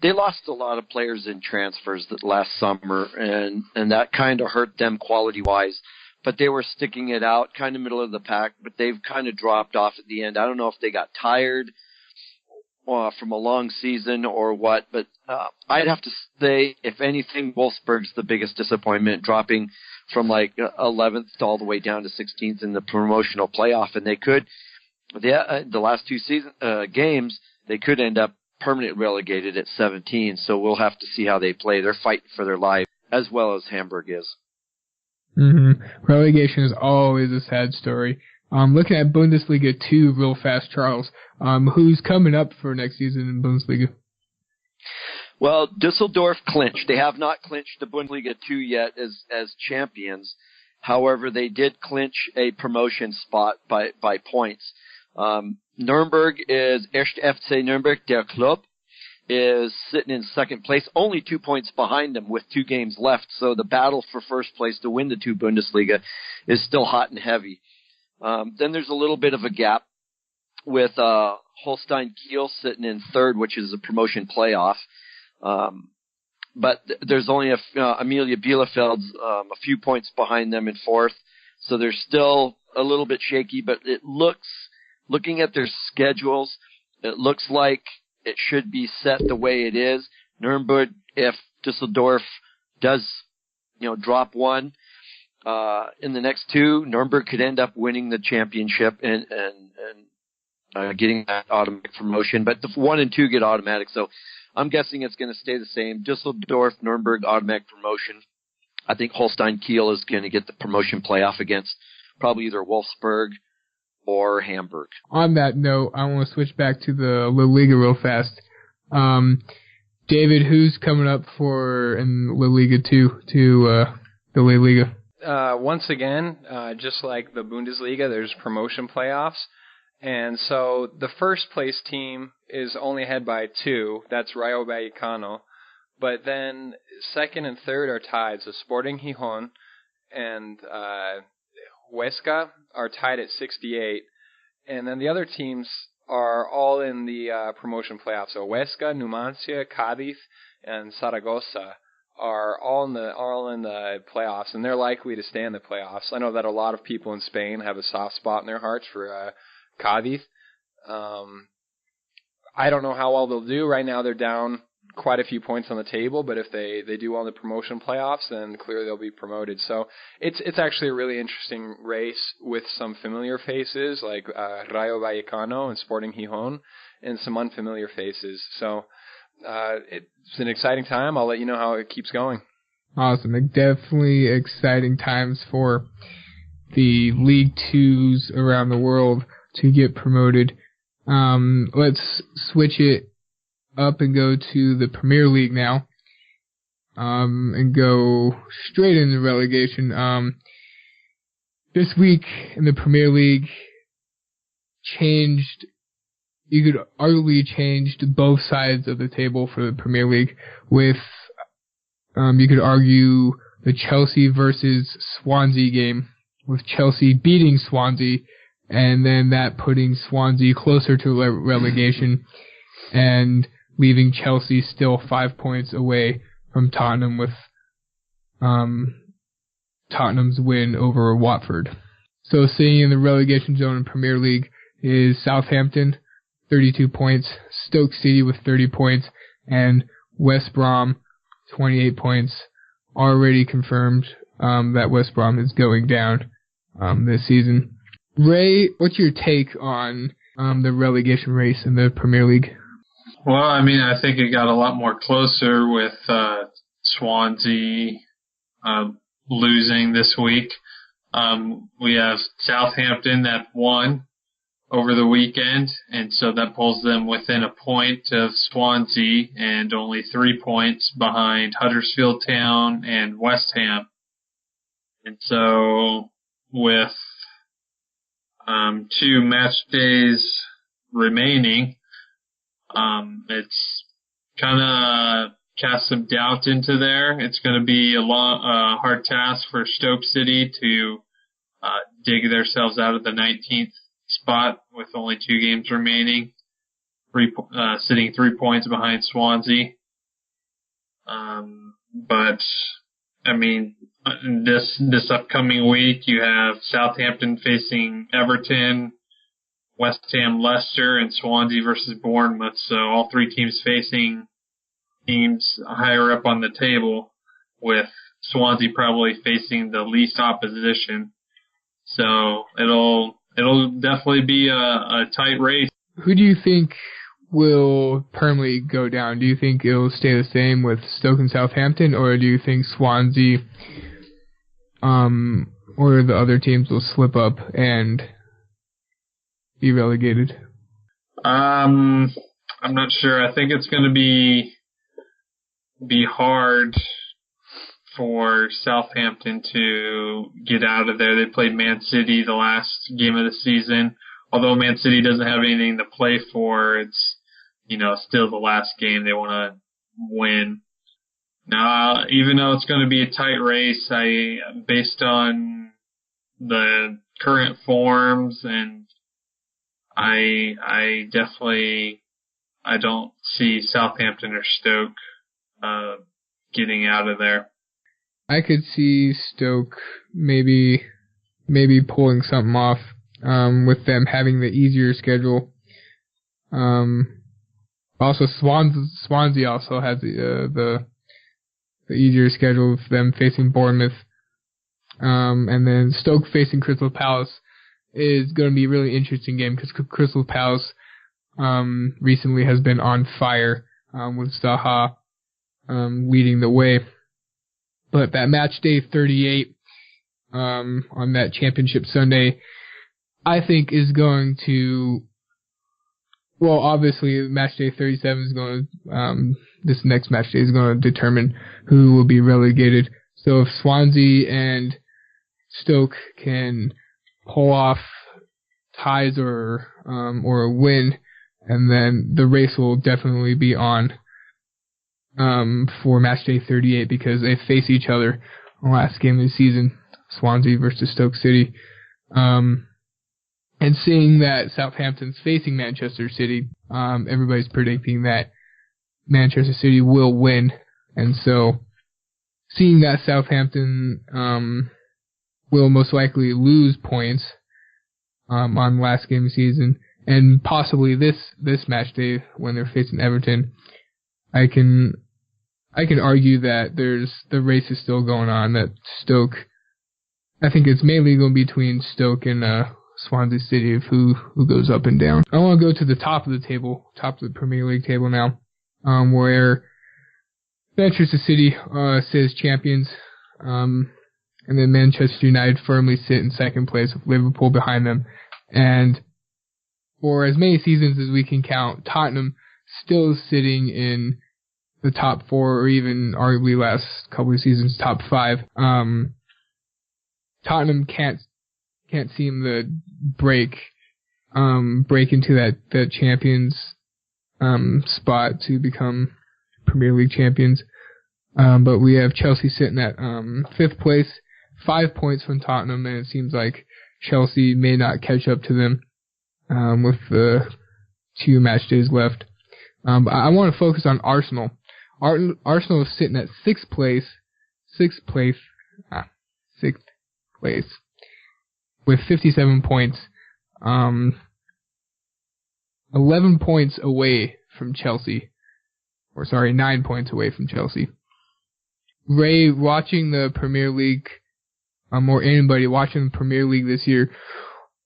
they lost a lot of players in transfers that last summer, and that kind of hurt them quality-wise. But they were sticking it out, kind of middle of the pack, but they've kind of dropped off at the end. I don't know if they got tired from a long season or what, but I'd have to say, if anything, Wolfsburg's the biggest disappointment, dropping from like 11th all the way down to 16th in the promotional playoff, and they could, the last 2 games, they could end up permanently relegated at 17, so we'll have to see how they play. They're fighting for their life, as well as Hamburg is. Mm-hmm. Relegation is always a sad story. Looking at Bundesliga 2 real fast, Charles, who's coming up for next season in Bundesliga? Well, Düsseldorf clinched. They have not clinched the Bundesliga 2 yet as champions. However, they did clinch a promotion spot by points. Nuremberg is Erste FC Nuremberg, der Club, is sitting in second place, only 2 points behind them with 2 games left. So the battle for first place to win the 2 Bundesliga is still hot and heavy. Then there's a little bit of a gap with Holstein Kiel sitting in third, which is a promotion playoff. But there's only Amelia Bielefeld's a few points behind them in fourth. So they're still a little bit shaky, but looking at their schedules, it looks like it should be set the way it is. Nuremberg, if Düsseldorf does, drop one in the next 2, Nuremberg could end up winning the championship and getting that automatic promotion. But the 1 and 2 get automatic, so I'm guessing it's going to stay the same. Düsseldorf, Nuremberg, automatic promotion. I think Holstein Kiel is going to get the promotion playoff against probably either Wolfsburg or Hamburg. On that note, I want to switch back to the La Liga real fast. David, who's coming up in La Liga 2 to the La Liga? Once again, just like the Bundesliga, there's promotion playoffs. And so the first place team is only ahead by 2. That's Rayo Vallecano. But then second and third are tied. So Sporting Gijón and Huesca are tied at 68. And then the other teams are all in the promotion playoffs. So Huesca, Numancia, Cádiz, and Zaragoza are all in the playoffs, and they're likely to stay in the playoffs. I know that a lot of people in Spain have a soft spot in their hearts for Cádiz. I don't know how well they'll do. Right now they're down quite a few points on the table, but if they do well in the promotion playoffs, then clearly they'll be promoted. So it's actually a really interesting race with some familiar faces like Rayo Vallecano and Sporting Gijón, and some unfamiliar faces. So it's an exciting time. I'll let you know how it keeps going. Awesome. Definitely exciting times for the League 2s around the world to get promoted. Let's switch it up and go to the Premier League now, and go straight into relegation. This week in the Premier League you could arguably changed both sides of the table for the Premier League with, you could argue the Chelsea versus Swansea game, with Chelsea beating Swansea, and then that putting Swansea closer to relegation, and leaving Chelsea still 5 points away from Tottenham with Tottenham's win over Watford. So sitting in the relegation zone in Premier League is Southampton, 32 points, Stoke City with 30 points, and West Brom, 28 points, already confirmed that West Brom is going down this season. Ray, what's your take on the relegation race in the Premier League? Well, I mean, I think it got a lot more closer with Swansea losing this week. We have Southampton that won over the weekend, and so that pulls them within a point of Swansea and only 3 points behind Huddersfield Town and West Ham. And so with 2 match days remaining, it's kind of cast some doubt into there. It's going to be a hard task for Stoke City to dig themselves out of the 19th spot with only 2 games remaining, sitting 3 points behind Swansea. But I mean, this upcoming week you have Southampton facing Everton, West Ham, Leicester, and Swansea versus Bournemouth. So all 3 teams facing teams higher up on the table, with Swansea probably facing the least opposition. So it'll definitely be a tight race. Who do you think will permanently go down? Do you think it'll stay the same with Stoke and Southampton, or do you think Swansea or the other teams will slip up and be relegated? I'm not sure. I think it's going to be hard for Southampton to get out of there. They played Man City the last game of the season. Although Man City doesn't have anything to play for, it's, still the last game they want to win. Now, even though it's going to be a tight race, based on the current forms, and I don't see Southampton or Stoke getting out of there. I could see Stoke maybe pulling something off with them having the easier schedule. Also, Swansea also has the easier schedule with them facing Bournemouth. And then Stoke facing Crystal Palace is going to be a really interesting game because Crystal Palace recently has been on fire with Zaha leading the way. But that match day 38 on that Championship Sunday, I think is going to, well, obviously match day 37 is going to, this next match day is going to determine who will be relegated. So if Swansea and Stoke can pull off ties or a win, and then the race will definitely be on for match day 38 because they face each other on the last game of the season, Swansea versus Stoke City. And seeing that Southampton's facing Manchester City, everybody's predicting that Manchester City will win. And so seeing that Southampton will most likely lose points on the last game of the season, and possibly this match day when they're facing Everton, I can argue that the race is still going on, that Stoke, I think it's mainly going to be between Stoke and Swansea City of who goes up and down. I want to go to the top of the table, top of the Premier League table now, where Manchester City says champions, and then Manchester United firmly sit in second place with Liverpool behind them. And for as many seasons as we can count, Tottenham still sitting in the top 4, or even arguably last couple of seasons, top 5. Tottenham can't seem to break into that champions spot to become Premier League champions. But we have Chelsea sitting at 5th place, 5 points from Tottenham, and it seems like Chelsea may not catch up to them with the 2 match days left. But I want to focus on Arsenal. Arsenal is sitting at 6th place with 57 points, 11 points away from Chelsea, 9 points away from Chelsea. Ray, watching the Premier League or anybody watching the Premier League this year,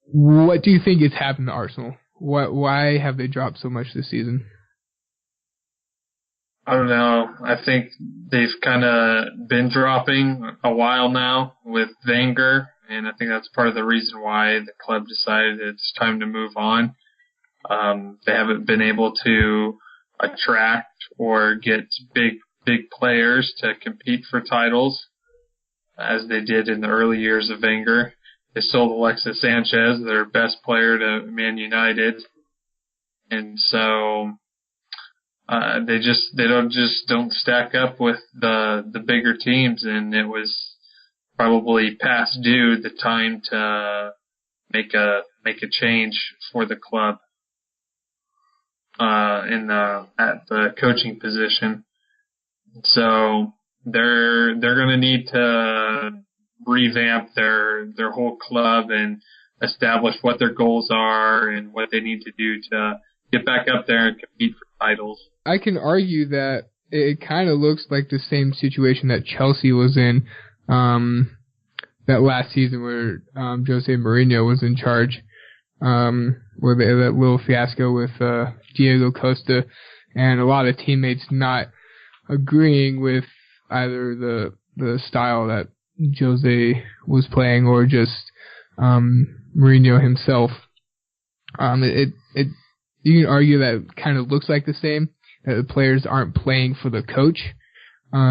what do you think has happened to Arsenal? Why have they dropped so much this season? I don't know. I think they've kind of been dropping a while now with Wenger, and I think that's part of the reason why the club decided it's time to move on. They haven't been able to attract or get big players to compete for titles as they did in the early years of Wenger. They sold Alexis Sanchez, their best player, to Man United, and so they don't stack up with the bigger teams, and it was probably past due the time to make a change for the club at the coaching position. So they're going to need to revamp their whole club and establish what their goals are and what they need to do to get back up there and compete for titles. I can argue that it kind of looks like the same situation that Chelsea was in that last season where Jose Mourinho was in charge, where they had that little fiasco with Diego Costa and a lot of teammates not agreeing with either the style that Jose was playing or just Mourinho himself. You can argue that it kind of looks like the same, that the players aren't playing for the coach,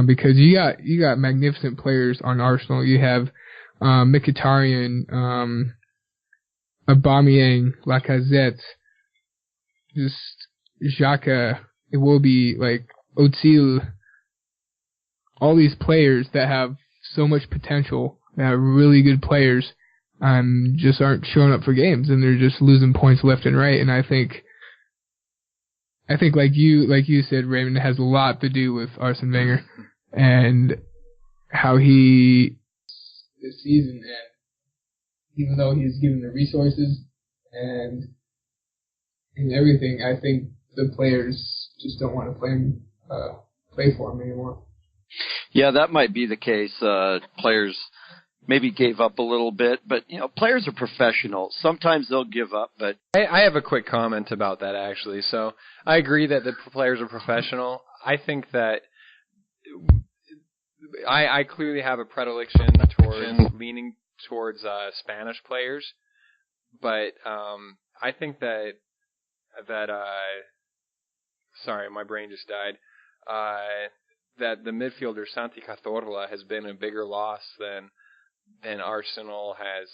because you got magnificent players on Arsenal. You have Mkhitaryan, Aubameyang, Lacazette, just Xhaka, Iwobi, like Özil, all these players that have so much potential, that are really good players, just aren't showing up for games, and they're just losing points left and right. And I think like you said, Raymond, it has a lot to do with Arsene Wenger and how he this season, and even though he's given the resources and everything, I think the players just don't want to play for him anymore. Yeah, that might be the case. Players maybe gave up a little bit, but players are professional. Sometimes they'll give up, but I have a quick comment about that, actually. So I agree that the players are professional. I think that I clearly have a predilection towards leaning towards Spanish players, but I think that sorry, my brain just died. That the midfielder Santi Cazorla has been a bigger loss than Arsenal has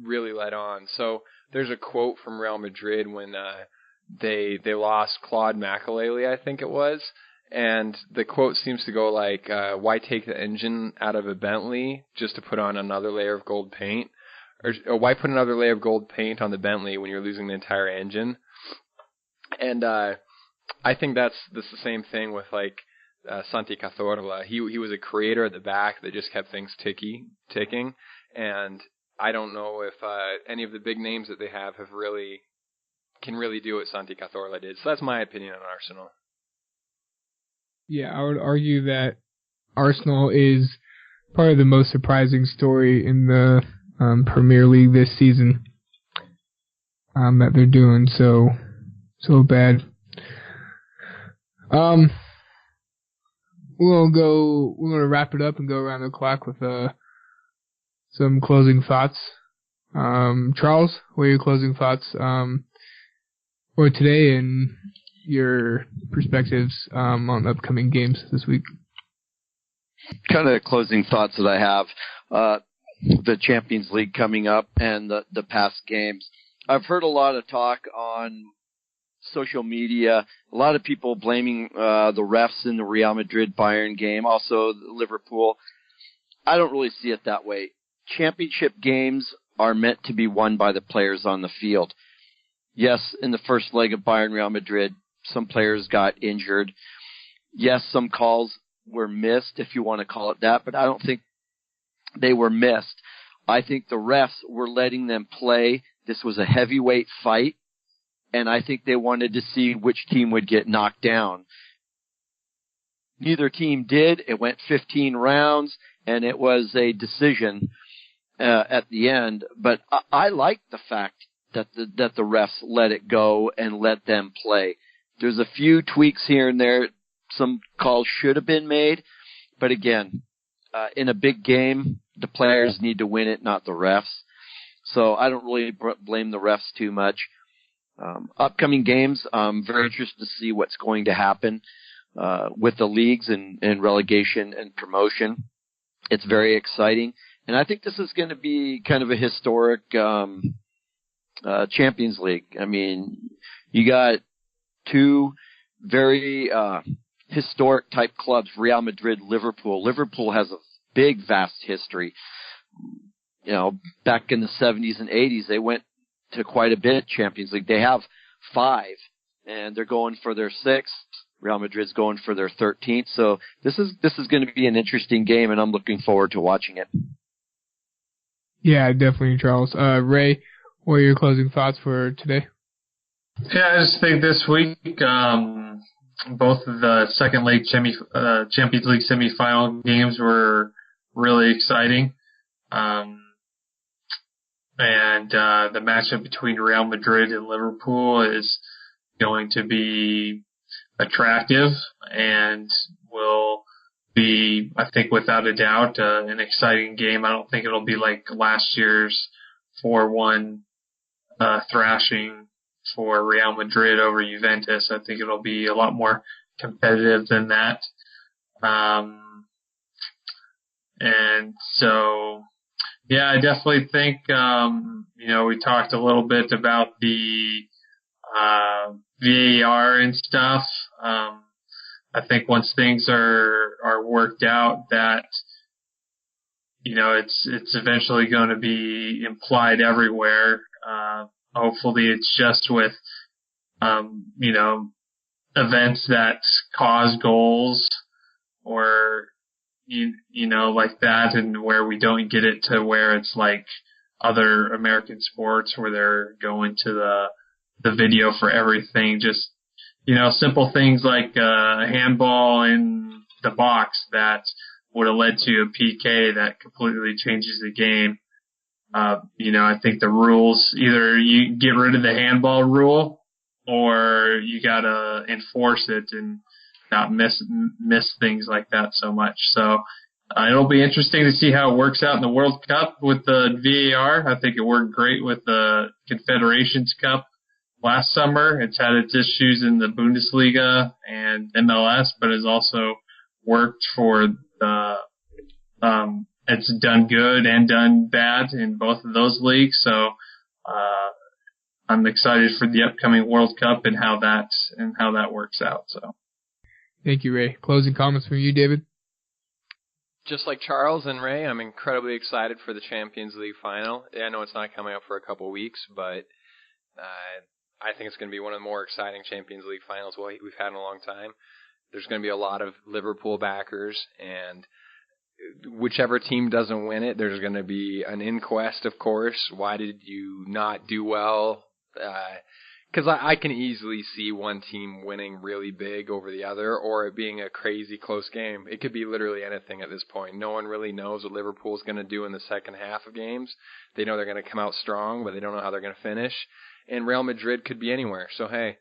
really let on. So there's a quote from Real Madrid when they lost Claude Makélélé, I think it was, and the quote seems to go like, "Why take the engine out of a Bentley just to put on another layer of gold paint, or why put another layer of gold paint on the Bentley when you're losing the entire engine?" And I think that's the same thing with like Santi Cazorla. He was a creator at the back that just kept things ticking, and I don't know if any of the big names that they have can really do what Santi Cazorla did. So that's my opinion on Arsenal. Yeah, I would argue that Arsenal is probably the most surprising story in the Premier League this season. That they're doing so bad. We're gonna wrap it up and go around the clock with some closing thoughts. Charles, what are your closing thoughts for today and your perspectives on upcoming games this week? Kind of closing thoughts that I have. The Champions League coming up and the past games. I've heard a lot of talk on social media, a lot of people blaming the refs in the Real Madrid-Bayern game, also Liverpool. I don't really see it that way. Championship games are meant to be won by the players on the field. Yes, in the first leg of Bayern-Real Madrid, some players got injured. Yes, some calls were missed, if you want to call it that, but I don't think they were missed. I think the refs were letting them play. This was a heavyweight fight, and I think they wanted to see which team would get knocked down. Neither team did. It went 15 rounds, and it was a decision at the end. But I like the fact that the refs let it go and let them play. There's a few tweaks here and there. Some calls should have been made, but again, in a big game, the players need to win it, not the refs. So I don't really blame the refs too much. Upcoming games, I'm very interested to see what's going to happen with the leagues and relegation and promotion. It's very exciting, and I think this is going to be kind of a historic Champions League. I mean, you got two very historic type clubs, Real Madrid, Liverpool. Liverpool has a big, vast history. You know, back in the 70s and 80s, they went to quite a bit Champions League. They have 5, and they're going for their 6th. Real Madrid's going for their 13th. So this is going to be an interesting game, and I'm looking forward to watching it. Yeah, definitely, Charles. Ray, what are your closing thoughts for today? Yeah, I just think this week, both of the second leg Champions League semifinal games were really exciting. And the matchup between Real Madrid and Liverpool is going to be attractive and will be, I think, without a doubt, an exciting game. I don't think it'll be like last year's 4-1 thrashing for Real Madrid over Juventus. I think it'll be a lot more competitive than that. And so, yeah, I definitely think, we talked a little bit about the VAR and stuff. I think once things are worked out, that it's eventually going to be implied everywhere. Hopefully, it's just with events that cause goals or like that, and where we don't get it to where it's like other American sports where they're going to the video for everything. Just simple things like handball in the box that would have led to a PK that completely changes the game. I think the rules, either you get rid of the handball rule or you gotta enforce it and not miss things like that so much. So it'll be interesting to see how it works out in the World Cup with the VAR. I think it worked great with the Confederations Cup last summer. It's had its issues in the Bundesliga and MLS, but has also worked for the it's done good and done bad in both of those leagues. So I'm excited for the upcoming World Cup and how that works out. So thank you, Ray. Closing comments from you, David? Just like Charles and Ray, I'm incredibly excited for the Champions League final. I know it's not coming up for a couple weeks, but I think it's going to be one of the more exciting Champions League finals we've had in a long time. There's going to be a lot of Liverpool backers, and whichever team doesn't win it, there's going to be an inquest, of course. Why did you not do well? Because I can easily see one team winning really big over the other, or it being a crazy close game. It could be literally anything at this point. No one really knows what Liverpool's going to do in the second half of games. They know they're going to come out strong, but they don't know how they're going to finish. And Real Madrid could be anywhere. So, hey.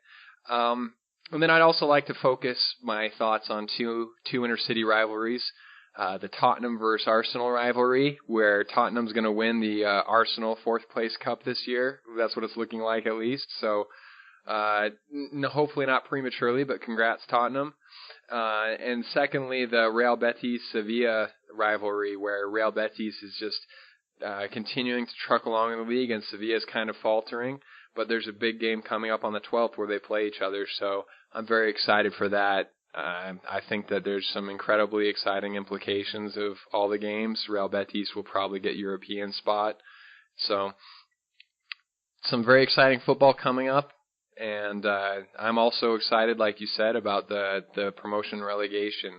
And then I'd also like to focus my thoughts on two inter-city rivalries. The Tottenham versus Arsenal rivalry, where Tottenham's going to win the Arsenal 4th place cup this year. That's what it's looking like, at least. So, hopefully not prematurely, but congrats, Tottenham. And secondly, the Real Betis-Sevilla rivalry, where Real Betis is just continuing to truck along in the league, and Sevilla is kind of faltering. But there's a big game coming up on the 12th where they play each other, so I'm very excited for that. I think that there's some incredibly exciting implications of all the games. Real Betis will probably get European spot. So some very exciting football coming up. And I'm also excited, like you said, about the promotion relegation.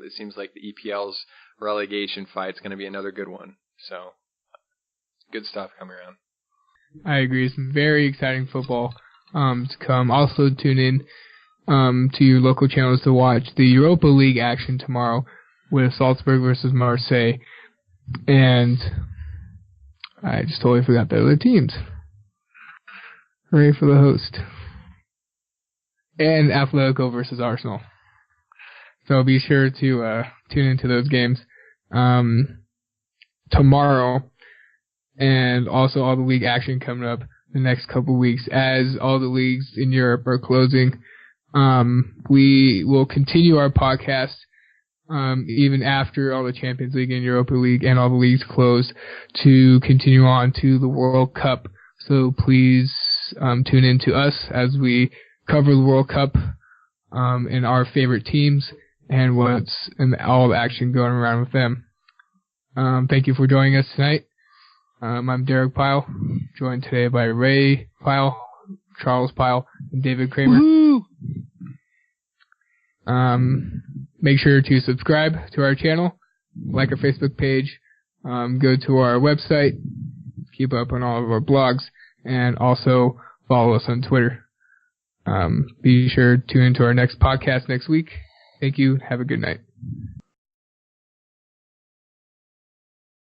It seems like the EPL's relegation fight is going to be another good one. So good stuff coming around. I agree. Some very exciting football to come. Also tune in to your local channels to watch the Europa League action tomorrow with Salzburg versus Marseille. And I just totally forgot the other teams. Hooray for the host. And Atletico versus Arsenal. So be sure to tune into those games tomorrow, and also all the league action coming up the next couple weeks as all the leagues in Europe are closing. We will continue our podcast even after all the Champions League and Europa League and all the leagues close to continue on to the World Cup. So please tune in to us as we cover the World Cup and our favorite teams and all the action going around with them. Thank you for joining us tonight. I'm Derek Pyle, joined today by Ray Pyle, Charles Pyle, and David Kramer. Woo! Make sure to subscribe to our channel, like our Facebook page, go to our website, keep up on all of our blogs, and also follow us on Twitter. Be sure to tune into our next podcast next week. Thank you. Have a good night.